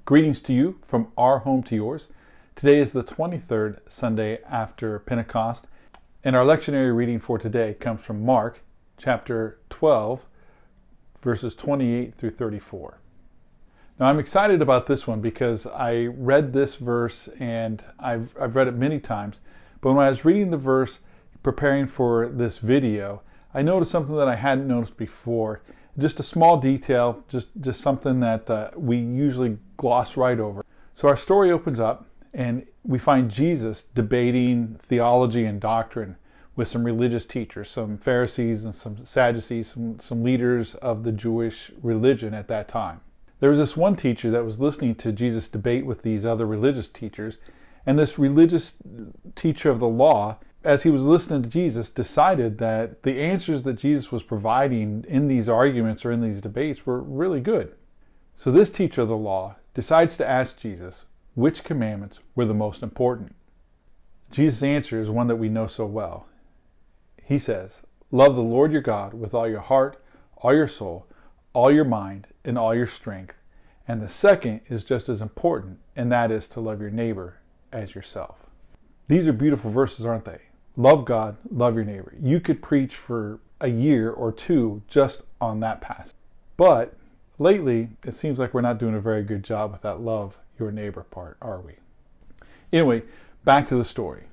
Greetings to you from our home to yours. Today is the 23rd Sunday after Pentecost, and our lectionary reading for today comes from Mark chapter 12, verses 28 through 34. Now I'm excited about this one because I read this verse and I've read it many times, but when I was reading the verse, preparing for this video, I noticed something that I hadn't noticed before. Just a small detail, just something that we usually gloss right over. So our story opens up and we find Jesus debating theology and doctrine with some religious teachers, some Pharisees and some Sadducees, some leaders of the Jewish religion at that time. There was this one teacher that was listening to Jesus debate with these other religious teachers, and this religious teacher of the law, as he was listening to Jesus, decided that the answers that Jesus was providing in these arguments or in these debates were really good. So this teacher of the law decides to ask Jesus which commandments were the most important. Jesus' answer is one that we know so well. He says, "Love the Lord your God with all your heart, all your soul, all your mind, and all your strength." And the second is just as important, and that is to love your neighbor as yourself. These are beautiful verses, aren't they? Love God, love your neighbor. You could preach for a year or two just on that passage. But lately, it seems like we're not doing a very good job with that love your neighbor part, are we? Anyway, back to the story.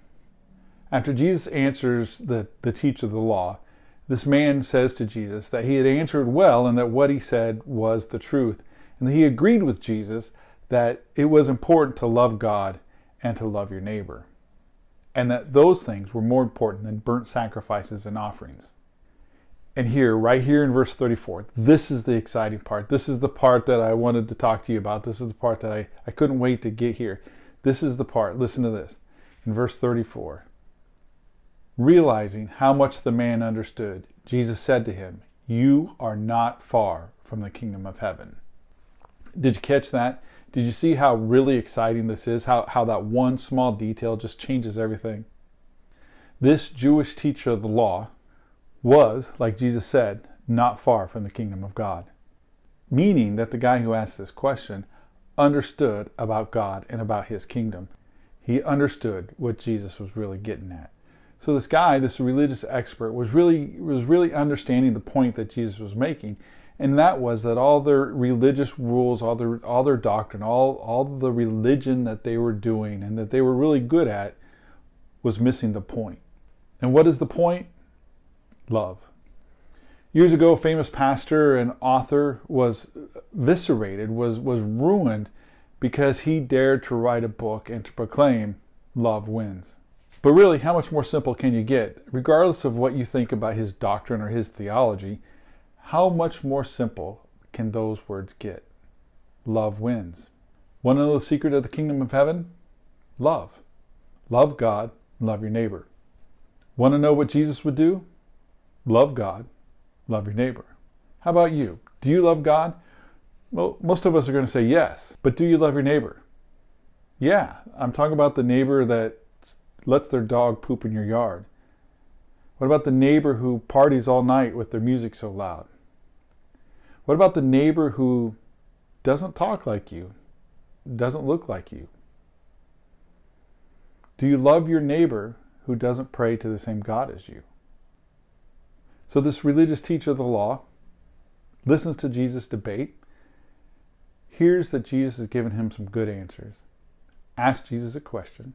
After Jesus answers the teacher of the law, this man says to Jesus that he had answered well and that what he said was the truth. And that he agreed with Jesus that it was important to love God and to love your neighbor. And that those things were more important than burnt sacrifices and offerings. And here, right here in verse 34, this is the exciting part. This is the part that I wanted to talk to you about. This is the part that I couldn't wait to get here. This is the part, listen to this. In verse 34, realizing how much the man understood, Jesus said to him, "You are not far from the kingdom of heaven." Did you catch that? Did you see how really exciting this is? How that one small detail just changes everything? This Jewish teacher of the law was, like Jesus said, not far from the kingdom of God. Meaning that the guy who asked this question understood about God and about his kingdom. He understood what Jesus was really getting at. So this guy, this religious expert, was really understanding the point that Jesus was making. And that was that all their religious rules, all their doctrine, all the religion that they were doing and that they were really good at was missing the point. And what is the point? Love. Years ago, a famous pastor and author was eviscerated, was ruined because he dared to write a book and to proclaim love wins. But really, how much more simple can you get? Regardless of what you think about his doctrine or his theology, how much more simple can those words get? Love wins. Want to know the secret of the kingdom of heaven? Love. Love God, love your neighbor. Want to know what Jesus would do? Love God, love your neighbor. How about you? Do you love God? Well, most of us are going to say yes, but do you love your neighbor? Yeah, I'm talking about the neighbor that lets their dog poop in your yard. What about the neighbor who parties all night with their music so loud? What about the neighbor who doesn't talk like you, doesn't look like you? Do you love your neighbor who doesn't pray to the same God as you? So this religious teacher of the law listens to Jesus debate, hears that Jesus has given him some good answers, asks Jesus a question.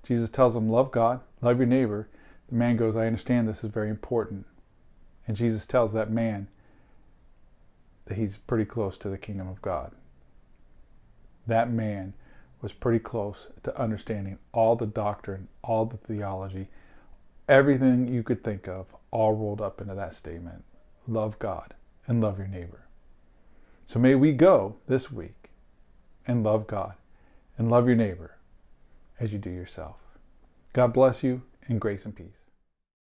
Jesus tells him, love God, love your neighbor. The man goes, I understand this is very important. And Jesus tells that man that he's pretty close to the kingdom of God. That man was pretty close to understanding all the doctrine, all the theology, everything you could think of, all rolled up into that statement. Love God and love your neighbor. So may we go this week and love God and love your neighbor as you do yourself. God bless you, and grace and peace.